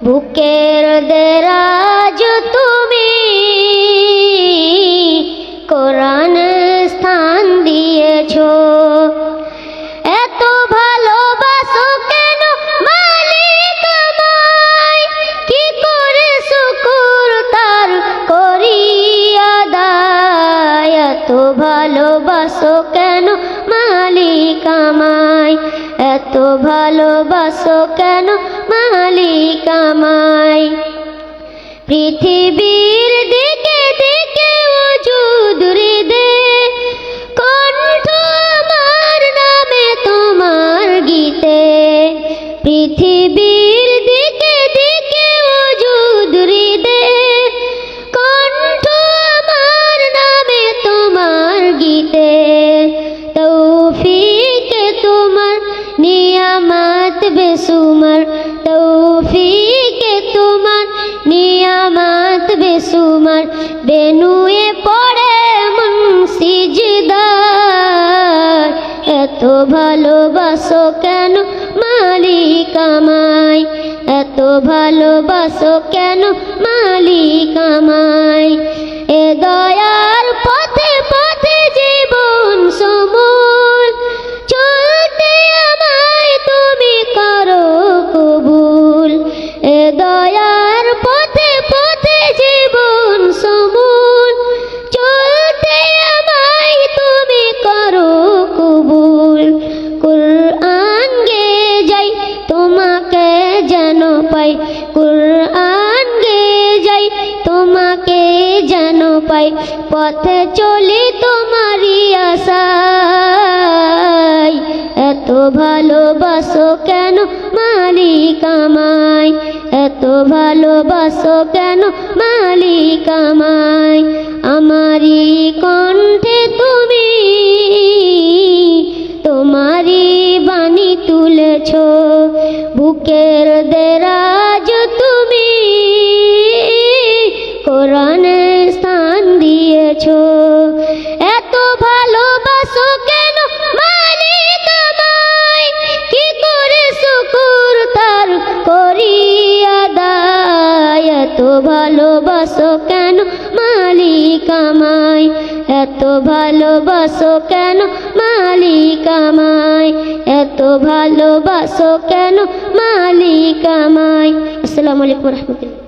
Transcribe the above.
বুকের দেরাজ তুমি কোরআন স্থান দিয়েছো, এত ভালোবাসো কেন মালিক আমায়, কি করে শুকর তার করি আদায়। এত ভালোবাসো কেন মালিক আমায়, এত ভালোবাসো কেন মালিক আমায়। পৃথিবীর দিকে দিকে ওজুদ হৃদে, কণ্ঠ আমার নামে তোমার গীতে। পৃথিবীর দিকে দিকে ওজুদ হৃদে, কণ্ঠ আমার নামে তোমার গীতে। তৌফিকে তোমার নিয়ামত বেসুমার, তৌফিকে তোমার নিয়ামত বেসুমার। বেনুয়ে পড়ে মন সিজদায়, এত ভালোবাসো কেন মালিক আমায়, এত ভালোবাসো কেন মালিক আমায়। এ দয়ার পথে পথে জীবন সমূল, চলতে আমায় তুমি করো কবুল। এ দয়ার পথে পথে জীবন সমূল, চলতে আমায় তুমি করো কবুল। কুরআন গে যাই তোমাকে যেন পাই, কুরআন গে যাই তোমাকে যেন পাই। পথে চলি তোমারই আশায়, এত ভালোবাসো কেন মালিক আমায়, এত ভালোবাসো কেন মালিক আমায়। আমারই কণ্ঠে তুমি তোমারই বাণী তুলেছ, বুকের দেরাজ তুমি কোরআনে স্থান দিয়েছ। এত ভালোবাসো কেন মালিক আমায়, কি করে শুকর তার করি আদায়। এত ভালোবাসো কেন মালিক আমায়, এত ভালোবাসো কেন মালিক আমায়, এত ভালোবাসো কেন মালিক আমায়। আসসালামু আলাইকুম ওয়া রাহমাতুল্লাহ।